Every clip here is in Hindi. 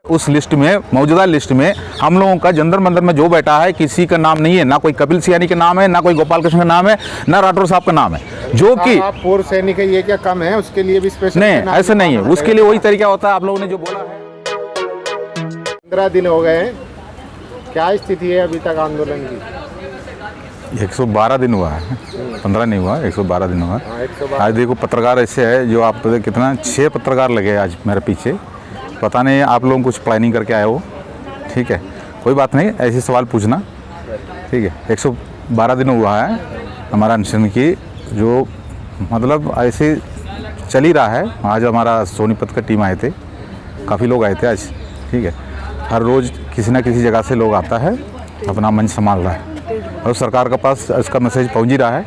उस लिस्ट में, मौजूदा लिस्ट में हम लोगों का जंतर मंतर में जो बैठा है किसी का नाम नहीं है, ना कोई कपिल सियानी का नाम है, ना कोई गोपाल कृष्ण का नाम है, ना राठौर साहब का नाम है। जो कि आप पूर्व सैनिक है, ये क्या कम है? उसके लिए भी स्पेशल नहीं, ऐसा नहीं है। उसके लिए वही तरीका होता है आप लोगों ने जो बोला है। 15 दिन हो गए हैं, क्या स्थिति है अभी तक आंदोलन की? 112 दिन हुआ है, 15 नहीं हुआ, 112 दिन हुआ। 112। आज देखो पत्रकार ऐसे है जो आप कितना 6 पत्रकार लगे आज मेरे पीछे। पता नहीं आप लोग कुछ प्लानिंग करके आए हो, ठीक है, कोई बात नहीं, ऐसे सवाल पूछना, ठीक है। 112 दिन हुआ है हमारा अनशन की, जो मतलब ऐसे चल ही रहा है। आज हमारा सोनीपत का टीम आए थे, काफ़ी लोग आए थे आज, ठीक है। हर रोज़ किसी ना किसी जगह से लोग आता है, अपना मंच संभाल रहा है और सरकार के पास इसका मैसेज पहुंच ही रहा है।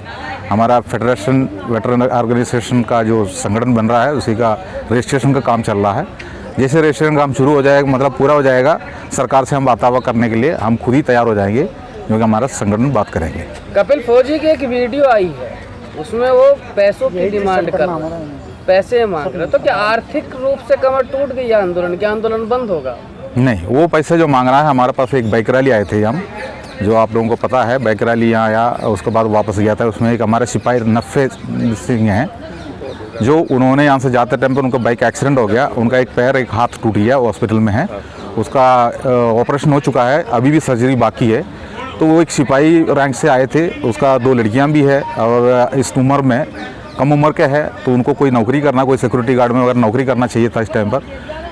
हमारा फेडरेशन वेटरन ऑर्गेनाइजेशन का जो संगठन बन रहा है उसी का रजिस्ट्रेशन का काम चल रहा है। जैसे रजिस्ट्रेशन का काम शुरू हो जाएगा, मतलब पूरा हो जाएगा, सरकार से हम वार्तालाप करने के लिए हम खुद ही तैयार हो जाएंगे, क्योंकि हमारा संगठन बात करेंगे। कपिल फौजी की एक वीडियो आई है, उसमें वो पैसों की डिमांड कर रहे हैं, पैसे मांग रहे हैं। तो क्या आर्थिक रूप से कमर टूट गई आंदोलन? क्या आंदोलन बंद होगा? नहीं, वो पैसे जो मांग रहा है, हमारे पास एक बाइक रैली आए थे हम, जो आप लोगों को पता है, बाइक रैली यहाँ आया, उसके बाद वापस गया था। उसमें एक हमारे सिपाही नफ़े सिंह हैं, जो उन्होंने यहाँ से जाते टाइम पर उनका बाइक एक्सीडेंट हो गया, उनका एक पैर एक हाथ टूट गया, हॉस्पिटल में है, उसका ऑपरेशन हो चुका है, अभी भी सर्जरी बाकी है। तो वो एक सिपाही रैंक से आए थे, उसका 2 लड़कियाँ भी है और इस उम्र में कम उम्र के है, तो उनको कोई नौकरी करना, कोई सिक्योरिटी गार्ड में वगैरह नौकरी करना चाहिए था इस टाइम पर,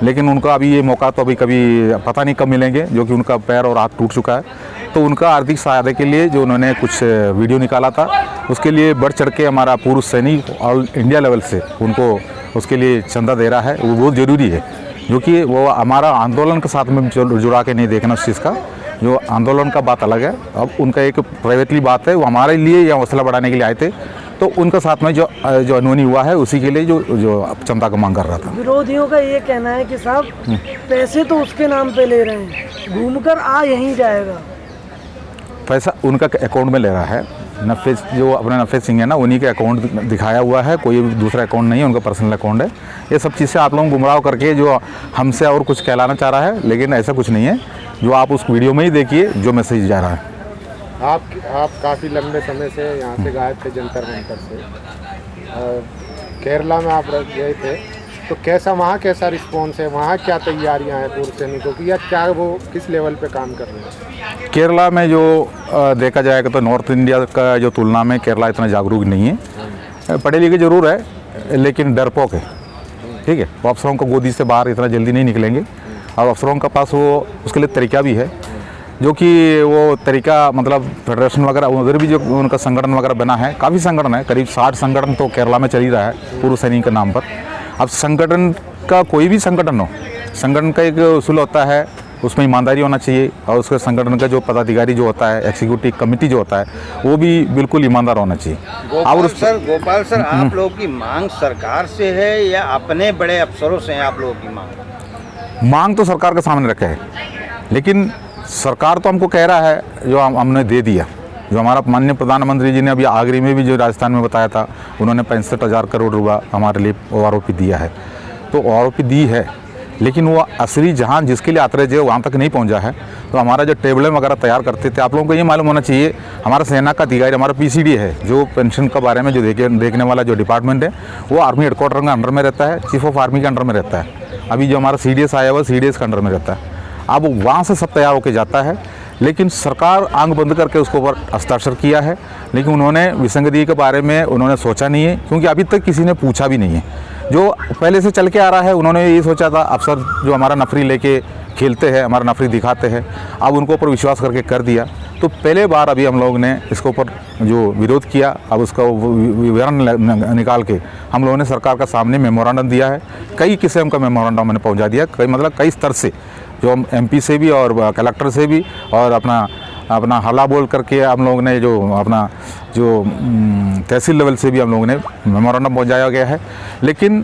लेकिन उनका अभी ये मौका तो अभी कभी पता नहीं कब मिलेंगे, जो कि उनका पैर और हाथ टूट चुका है। तो उनका आर्थिक सहायता के लिए जो उन्होंने कुछ वीडियो निकाला था, उसके लिए बढ़ चढ़ के हमारा पूर्व सैनिक ऑल इंडिया लेवल से उनको उसके लिए चंदा दे रहा है। वो बहुत ज़रूरी है, जो कि वो हमारा आंदोलन के साथ में जुड़ा के नहीं देखना उस चीज़ का। जो आंदोलन का बात अलग है, अब उनका एक प्राइवेटली बात है, वो हमारे लिए या हौसला बढ़ाने के लिए आए थे, तो उनके साथ में जो अनहोनी हुआ है उसी के लिए जो चंदा का मांग कर रहा था। विरोधियों का ये कहना है कि साहब पैसे तो उसके नाम पे ले रहे हैं, घूमकर आ यहीं जाएगा। पैसा उनका अकाउंट में ले रहा है, नफ़े जो अपने नफ़े सिंह है ना, उन्हीं के अकाउंट दिखाया हुआ है, कोई दूसरा अकाउंट नहीं है, उनका पर्सनल अकाउंट है। ये सब चीज़ से आप लोग गुमराह करके जो हमसे और कुछ कहलाना चाह रहा है, लेकिन ऐसा कुछ नहीं है। जो आप उस वीडियो में ही देखिए जो मैसेज जा रहा है। आप काफ़ी लंबे समय से यहाँ से गायब थे, जंतर मंतर से। केरला में आप गए थे, तो कैसा रिस्पॉन्स है वहाँ? क्या तैयारियाँ हैं पूर्व सैनिकों की, या क्या वो किस लेवल पे काम कर रहे हैं? केरला में जो देखा जाएगा तो नॉर्थ इंडिया का जो तुलना में केरला इतना जागरूक नहीं है। पढ़े लिखे जरूर है, लेकिन डरपोक है, ठीक है। वो अफसरों को गोदी से बाहर इतना जल्दी नहीं निकलेंगे, और अफसरों के पास वो उसके लिए तरीका भी है, जो कि वो तरीका मतलब फेडरेशन वगैरह उधर भी जो उनका संगठन वगैरह बना है, काफ़ी संगठन है, करीब 60 संगठन तो केरला में चल ही रहा है पूर्व सैनिक के नाम पर। अब संगठन का कोई भी संगठन हो, संगठन का एक उसूल होता है, उसमें ईमानदारी होना चाहिए, और उसके संगठन का जो पदाधिकारी जो होता है, एग्जीक्यूटिव कमेटी जो होता है, वो भी बिल्कुल ईमानदार होना चाहिए। गोपाल सर, आप लोगों की मांग सरकार से है या अपने बड़े अफसरों से है? आप लोगों की मांग तो सरकार के सामने रखा है, लेकिन सरकार तो हमको कह रहा है जो हमने दे दिया। जो हमारा माननीय प्रधानमंत्री जी ने अभी आगरे में भी जो राजस्थान में बताया था, उन्होंने 65,000 करोड़ रुपया हमारे लिए OROP दिया है। तो OROP दी है, लेकिन वो असली जहाँ जिसके लिए यात्रा जो वहाँ तक नहीं पहुँचा है। तो हमारा जो टेबलें वगैरह तैयार करते थे, आप लोगों को ये मालूम होना चाहिए, हमारा सेना का अधिकारी, हमारा PCD है, जो पेंशन के बारे में जो देखने वाला जो डिपार्टमेंट है, वो आर्मी हेडक्वार्टर के अंडर में रहता है, चीफ ऑफ आर्मी के अंडर में रहता है। अभी जो हमारा CDS आया हुआ CDS के अंडर में रहता है। अब वहाँ से सब तैयार होकर जाता है, लेकिन सरकार आंख बंद करके उसके ऊपर हस्ताक्षर किया है, लेकिन उन्होंने विसंगति के बारे में उन्होंने सोचा नहीं है, क्योंकि अभी तक किसी ने पूछा भी नहीं है। जो पहले से चल के आ रहा है, उन्होंने ये सोचा था अफसर जो हमारा नफरी लेके खेलते हैं, हमारा नफरी दिखाते हैं, अब उनको ऊपर विश्वास करके कर दिया। तो पहले बार अभी हम लोग ने इसके ऊपर जो विरोध किया, अब उसका विवरण निकाल के हम लोगों ने सरकार का सामने मेमोरेंडम दिया है। कई किस्म का मेमोरेंडम मैंने पहुँचा दिया, कई स्तर से, जो MP से भी और कलेक्टर से भी, और अपना हल्ला बोल करके हम लोगों ने जो तहसील लेवल से भी हम लोगों ने मेमोरेंडम पहुंचाया गया है। लेकिन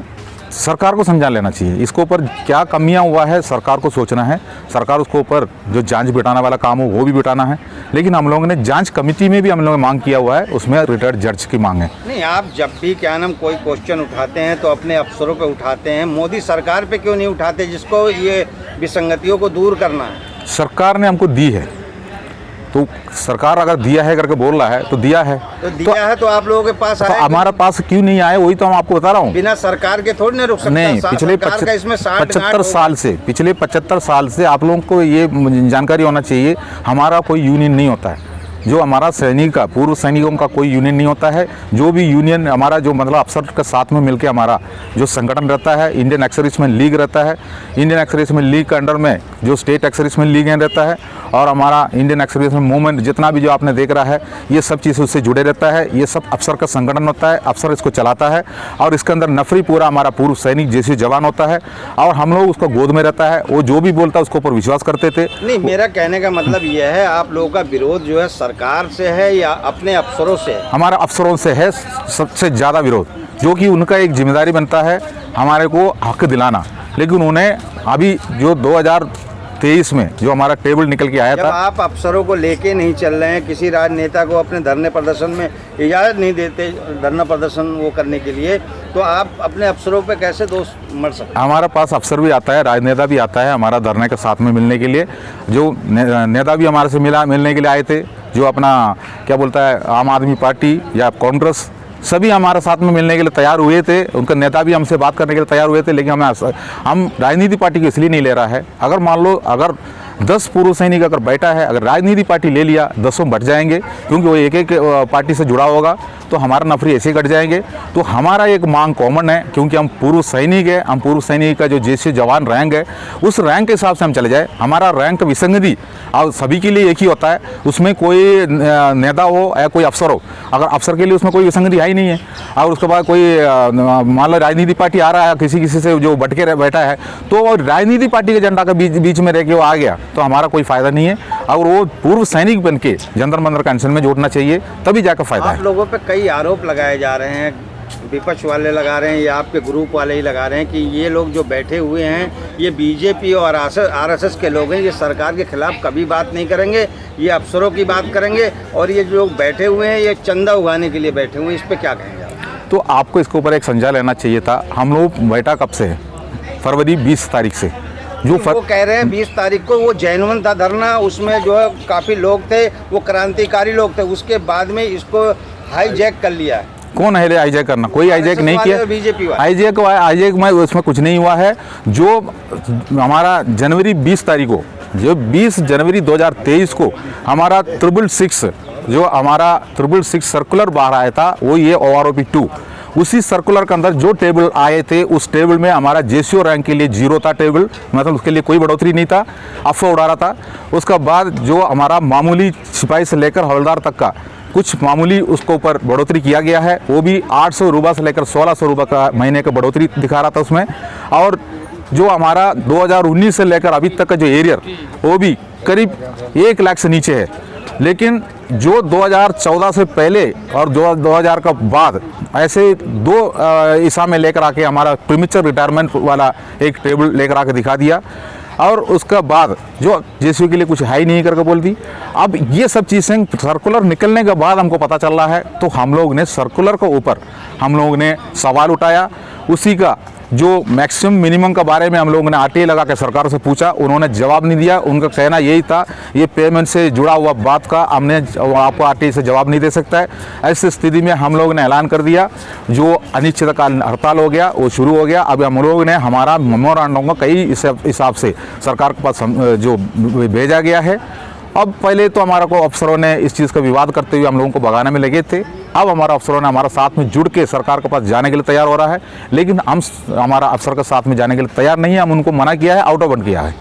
सरकार को समझा लेना चाहिए। इसके ऊपर क्या कमियां हुआ है सरकार को सोचना है। सरकार उसके ऊपर जो जांच बिठाने वाला काम हो वो भी बिठाना है। लेकिन हम लोगों ने जांच कमेटी में भी हम लोगों ने मांग किया हुआ है, उसमें रिटायर्ड जज की मांग है। नहीं, आप जब भी क्या नाम कोई क्वेश्चन उठाते हैं तो अपने अफसरों पे उठाते हैं, मोदी सरकार पे क्यों नहीं उठाते जिसको ये विसंगतियों को दूर करना है? सरकार ने हमको दी है, तो सरकार अगर दिया है करके बोल रहा है तो दिया है। तो दिया है तो आप लोगों के पास तो आए, हमारा पास क्यों नहीं आए, वही तो हम आपको बता रहा हूँ। बिना सरकार के थोड़ी ना रुक सकता। नहीं, पिछले सरकार का इसमें 75 साल से, पिछले 75 साल से आप लोगों को ये जानकारी होना चाहिए, हमारा कोई यूनियन नहीं होता है। जो हमारा सैनिक का, पूर्व सैनिकों का कोई यूनियन नहीं होता है। जो भी यूनियन हमारा जो मतलब अफसर के साथ में मिलकर हमारा जो संगठन रहता है, इंडियन एक्स सर्विसमैन लीग रहता है। इंडियन एक्स सर्विसमैन लीग के अंडर में जो स्टेट एक्स सर्विसमैन लीग रहता है और हमारा इंडियन एक्स सर्विसमैन मूवमेंट, जितना भी जो आपने देख रहा है, ये सब चीज़ उससे जुड़े रहता है। ये सब अफसर का संगठन होता है, अफसर इसको चलाता है और इसके अंदर नफरी पूरा हमारा पूर्व सैनिक जैसे जवान होता है और हम लोग उसको गोद में रहता है। वो जो भी बोलता है उसके ऊपर विश्वास करते थे। नहीं, मेरा कहने का मतलब यह है, आप लोगों का विरोध जो है सरकार से है या अपने अफसरों से? हमारा अफसरों से है सबसे ज़्यादा विरोध, जो कि उनका एक जिम्मेदारी बनता है हमारे को हक दिलाना। लेकिन उन्हें अभी जो 2023 में जो हमारा टेबल निकल के आया जब था, आप अफसरों को लेके नहीं चल रहे हैं, किसी राजनेता को अपने धरने प्रदर्शन में इजाज़त नहीं देते धरना प्रदर्शन वो करने के लिए, तो आप अपने अफसरों पे कैसे दोष मर सकते? हमारा पास अफसर भी आता है, राजनेता भी आता है हमारा धरने के साथ में मिलने के लिए। जो नेता भी हमारे से मिलने के लिए आए थे, जो अपना क्या बोलता है आम आदमी पार्टी या कांग्रेस, सभी हमारे साथ में मिलने के लिए तैयार हुए थे। उनका नेता भी हमसे बात करने के लिए तैयार हुए थे। लेकिन हम राजनीति पार्टी को इसलिए नहीं ले रहा है, अगर मान लो अगर 10 पूर्व सैनिक अगर बैठा है, अगर राजनीति पार्टी ले लिया 10 बढ़ जाएंगे, क्योंकि वो एक एक पार्टी से जुड़ा होगा, तो हमारा नफरी ऐसे घट जाएंगे। तो हमारा एक मांग कॉमन है, क्योंकि हम पूर्व सैनिक है, हम पूर्व सैनिक का जो जैसे जवान रैंक है उस रैंक के हिसाब से हम चले जाए। हमारा रैंक विसंगति और सभी के लिए एक ही होता है, उसमें कोई नेता हो या कोई अफसर हो, अगर अफसर के लिए उसमें कोई विसंगति है ही नहीं है। और उसके बाद कोई मान लो राजनीति पार्टी आ रहा है, किसी से जो भटके बैठा है, तो राजनीति पार्टी के झंडा के बीच में रह के वो आ गया, तो हमारा कोई फायदा नहीं है। और वो पूर्व सैनिक बन के जंतर मंतर कंसेंट में जोड़ना चाहिए, तभी जाकर फायदा है। आप लोगों पे कई आरोप लगाए जा रहे हैं, विपक्ष वाले लगा रहे हैं या आपके ग्रुप वाले ही लगा रहे हैं कि ये लोग जो बैठे हुए हैं ये बीजेपी और आरएसएस के लोग हैं, ये सरकार के खिलाफ कभी बात नहीं करेंगे, ये अफसरों की बात करेंगे, और ये जो लोग बैठे हुए हैं ये चंदा उगाने के लिए बैठे हुए हैं। इस पर क्या कहेंगे आप? तो आपको इसके ऊपर एक संज्ञा लेना चाहिए था। हम लोग बैठा कब से है? फरवरी 20 तारीख से। जो वो कह रहे हैं 20 तारीख को वो जैनवन था धरना, उसमें जो है काफ़ी लोग थे, वो क्रांतिकारी लोग थे, उसके बाद में इसको हाईजैक कर लिया है। कौन है हाईजैक करना? कोई हाईजैक नहीं किया। बीजेपी हाईजैक में उसमें कुछ नहीं हुआ है। जो हमारा जनवरी 20 तारीख को, जो 20 जनवरी 2023 को हमारा 666 जो हमारा 666 सर्कुलर बाहर आया था, वो ये OROP 2, उसी सर्कुलर के अंदर जो टेबल आए थे, उस टेबल में हमारा जेसीओ रैंक के लिए 0 था टेबल, मतलब उसके लिए कोई बढ़ोतरी नहीं था, अफवाह उड़ा रहा था। उसका बाद जो हमारा मामूली सिपाही से लेकर हवलदार तक का कुछ मामूली उसके ऊपर बढ़ोतरी किया गया है, वो भी 800 रुपये से लेकर 1600 रुपये का महीने का बढ़ोतरी दिखा रहा था उसमें। और जो हमारा 2019 से लेकर अभी तक का जो एरियर, वो भी करीब 1 लाख से नीचे है। लेकिन जो 2014 से पहले और 2000 का बाद ऐसे 2 ईसा में लेकर आके हमारा प्रीमेच्योर रिटायरमेंट वाला एक टेबल लेकर आके दिखा दिया, और उसका बाद जो जेसीओ के लिए कुछ है ही नहीं करके बोल दी। अब ये सब चीज़ें सर्कुलर निकलने के बाद हमको पता चल रहा है, तो हम लोग ने सर्कुलर के ऊपर हम लोग ने सवाल उठाया। उसी का जो मैक्सिमम मिनिमम के बारे में हम लोगों ने RTA लगा के सरकार से पूछा, उन्होंने जवाब नहीं दिया। उनका कहना यही था ये पेमेंट से जुड़ा हुआ बात का हमने आपको RTA से जवाब नहीं दे सकता है। ऐसी स्थिति में हम लोगों ने ऐलान कर दिया, जो अनिश्चितकालीन हड़ताल हो गया वो शुरू हो गया। अब हम लोगों ने हमारा मेमोरेंडम को कई हिसाब से सरकार के पास जो भेजा गया है। अब पहले तो हमारा को अफसरों ने इस चीज़ का विवाद करते हुए हम लोगों को भगाने में लगे थे। अब हमारा अफसरों ने हमारा साथ में जुड़ के सरकार के पास जाने के लिए तैयार हो रहा है, लेकिन हम हमारा अफसर के साथ में जाने के लिए तैयार नहीं है। हम उनको मना किया है, आउट ऑफ बंड किया है।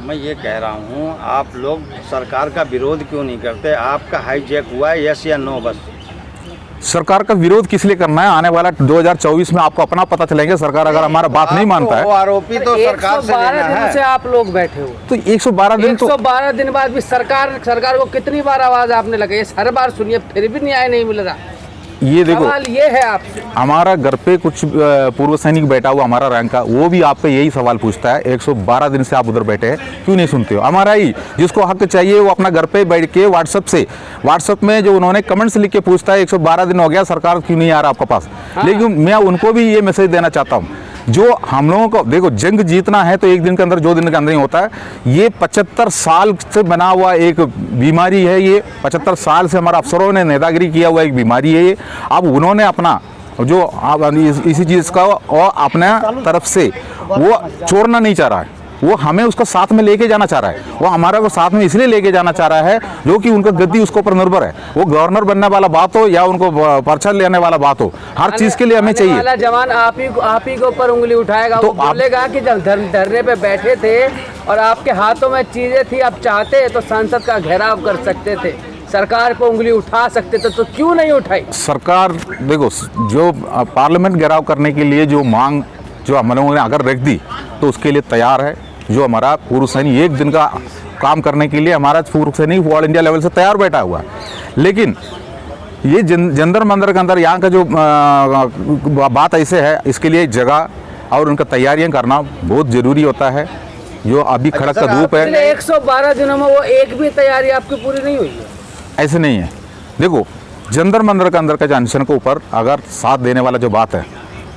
मैं ये कह रहा हूँ, आप लोग सरकार का विरोध क्यों नहीं करते? आपका हाईजैक हुआ है, यस या नो? बस सरकार का विरोध किस लिए करना है? आने वाला 2024 में आपको अपना पता चलेगा। सरकार अगर हमारा बात नहीं मानता है, आरोपी तो सरकार से लेना है। 112 दिन से आप लोग बैठे हो, तो 112 दिन, 112 दिन बाद भी सरकार को कितनी बार आवाज आपने लगाई? हर बार सुनिए, फिर भी न्याय नहीं मिल रहा। ये देखो, सवाल ये है आपसे, हमारा घर पे कुछ पूर्व सैनिक बैठा हुआ हमारा रैंक का, वो भी आप पे यही सवाल पूछता है 112 दिन से आप उधर बैठे हैं क्यों नहीं सुनते हो। हमारा ही जिसको हक चाहिए वो अपना घर पे बैठ के व्हाट्सएप में जो उन्होंने कमेंट्स लिख के पूछता है 112 दिन हो गया सरकार क्यों नहीं आ रहा आपके पास। लेकिन मैं उनको भी ये मैसेज देना चाहता हूँ, जो हम लोगों को देखो जंग जीतना है तो एक दिन के अंदर 2 दिन के अंदर ही होता है। ये 75 साल से बना हुआ एक बीमारी है, ये 75 साल से हमारे अफसरों ने नेतागिरी किया हुआ एक बीमारी है ये। अब उन्होंने अपना जो इसी चीज़ का और अपने तरफ से वो छोड़ना नहीं चाह रहा है, वो हमें उसका साथ में लेके जाना चाह रहा है, वो हमारा को साथ में इसलिए लेके जाना चाह रहा है जो कि उनका गद्दी उसके ऊपर निर्भर है। वो गवर्नर बनने वाला बात हो या उनको पर्चा लेने वाला बात हो, हर चीज के लिए हमें चाहिए। वाला जवान आप ही के ऊपर उंगली उठाएगा, तो वो बोलेगा कि जब धरने पे बैठे थे और आपके हाथों में चीजें थी, आप चाहते तो संसद का घेराव कर सकते थे, सरकार पर उंगली उठा सकते थे, तो क्यों नहीं उठाई सरकार? देखो, जो पार्लियामेंट घेराव करने के लिए जो मांग जो हम लोगों ने अगर रख दी तो उसके लिए तैयार है। जो हमारा पूर्व सैनिक एक दिन का काम करने के लिए हमारा पूर्व सैनिक ऑल इंडिया लेवल से तैयार बैठा हुआ है। लेकिन ये जंतर मंतर के अंदर यहाँ का जो बात ऐसे है, इसके लिए जगह और उनका तैयारियां करना बहुत ज़रूरी होता है। जो अभी खड़क का धूप है, 112 दिनों में वो एक भी तैयारी आपकी पूरी नहीं हुई है? ऐसे नहीं है। देखो, जंतर मंतर के अंदर का जो अनशन के ऊपर अगर साथ देने वाला जो बात है,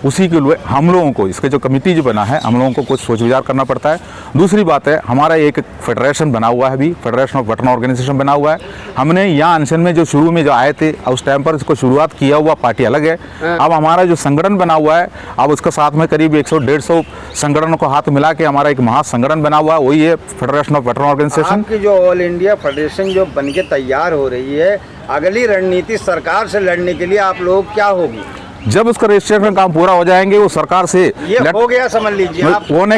उसी के लिए हम लोगों को इसके जो कमेटी जो बना है, हम लोगों को कुछ सोच विचार करना पड़ता है। दूसरी बात है, हमारा एक फेडरेशन बना हुआ है, अभी फेडरेशन ऑफ वेटरन ऑर्गेनाइजेशन बना हुआ है। हमने यहाँ अनशन में जो शुरू में जो आए थे उस टाइम पर इसको शुरुआत किया हुआ पार्टी अलग है। अब हमारा जो संगठन बना हुआ है, अब उसका साथ में करीब 100-150 संगठनों को हाथ मिला के हमारा एक महासंगठन बना हुआ है, वही है फेडरेशन ऑफ वेटरन ऑर्गेनाइजेशन। आपकी जो ऑल इंडिया फेडरेशन जो बन के तैयार हो रही है, अगली रणनीति सरकार से लड़ने के लिए आप लोग क्या होगी? जब उसका रजिस्ट्रेशन काम पूरा हो जाएंगे, वो सरकार से ये हो गया समझ लीजिए, होने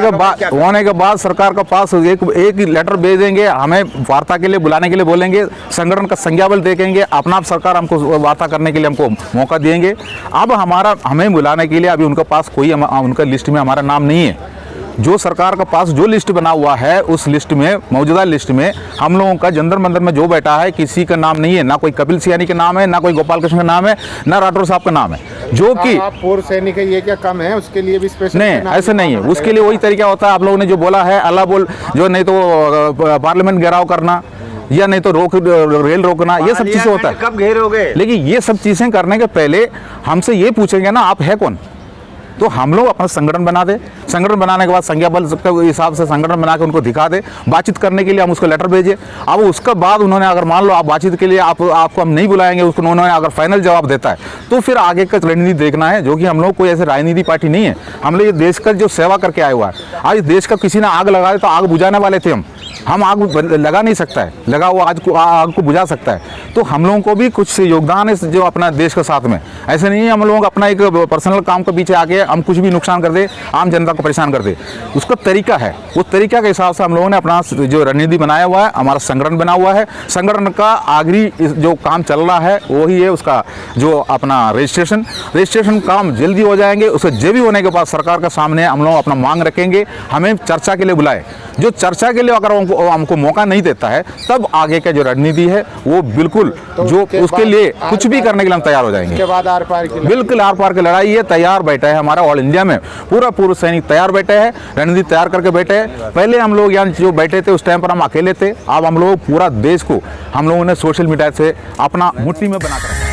के बाद सरकार के पास एक लेटर भेजेंगे, हमें वार्ता के लिए बुलाने के लिए बोलेंगे, संगठन का संज्ञाबल देखेंगे, अपना सरकार हमको वार्ता करने के लिए हमको मौका देंगे। अब हमें बुलाने के लिए अभी उनके पास कोई उनका लिस्ट में हमारा नाम नहीं है। जो सरकार का पास जो लिस्ट बना हुआ है, उस लिस्ट में, मौजूदा लिस्ट में हम लोगों का जंतर मंतर में जो बैठा है किसी का नाम नहीं है, ना कोई कपिल सियानी का नाम है, ना कोई गोपाल कृष्ण का नाम है, ना राठौर साहब का नाम है। जो कि पूर्व सैनिक है, ये क्या कम है? उसके लिए भी स्पेशल नहीं, ऐसे नहीं है। उसके लिए वही तरीका होता है, आप लोगों ने जो बोला है अल्लाह बोल, जो नहीं तो पार्लियामेंट घेराव करना या नहीं तो रेल रोकना, ये सब चीजें होता है। कब घेरोगे? लेकिन ये सब चीजें करने के पहले हमसे ये पूछेंगे ना, आप है कौन? तो हम लोग अपना संगठन बना दे, संगठन बनाने के बाद संज्ञा बल के हिसाब से संगठन बना के उनको दिखा दे, बातचीत करने के लिए हम उसको लेटर भेजे। अब उसके बाद उन्होंने अगर मान लो आप बातचीत के लिए आपको हम नहीं बुलाएंगे, उसको उन्होंने अगर फाइनल जवाब देता है तो फिर आगे का रणनीति देखना है। जो कि हम लोग कोई ऐसे राजनीति पार्टी नहीं है, हम लोग ये देश का जो सेवा करके आए हुआ है। आज देश का किसी ने आग लगा दे तो आग बुझाने वाले थे हम आग लगा नहीं सकता है, लगा हुआ आग को बुझा सकता है। तो हम लोगों को भी कुछ योगदान है जो अपना देश के साथ में। ऐसे नहीं है हम लोग अपना एक पर्सनल काम के पीछे आके हम कुछ भी नुकसान कर दे, आम जनता को परेशान कर दे। उसका तरीका है, उस तरीका के हिसाब से हम लोगों ने अपना जो रणनीति बनाया हुआ है, हमारा संगठन बना हुआ है। संगठन का आखिरी जो काम चल रहा है वही है उसका जो अपना रजिस्ट्रेशन काम जल्दी हो जाएंगे। उसके जल्दी होने के बाद सरकार के सामने हम लोग अपना मांग रखेंगे, हमें चर्चा के लिए बुलाए। जो चर्चा के लिए अगर हमको मौका नहीं देता है, तब आगे का जो रणनीति है वो बिल्कुल जो उसके लिए कुछ भी करने के लिए हम तैयार हो जाएंगे। उसके बाद आर पार की बिल्कुल आर पार की लड़ाई ये तैयार बैठा है हमारा ऑल इंडिया में, पूरा पूर्व सैनिक तैयार बैठे हैं, रणनीति तैयार करके बैठे हैं। पहले हम लोग यहाँ जो बैठे थे उस टाइम पर हम अकेले थे, अब हम लोग पूरा देश को हम लोगों ने सोशल मीडिया से अपना मुट्ठी में बना कर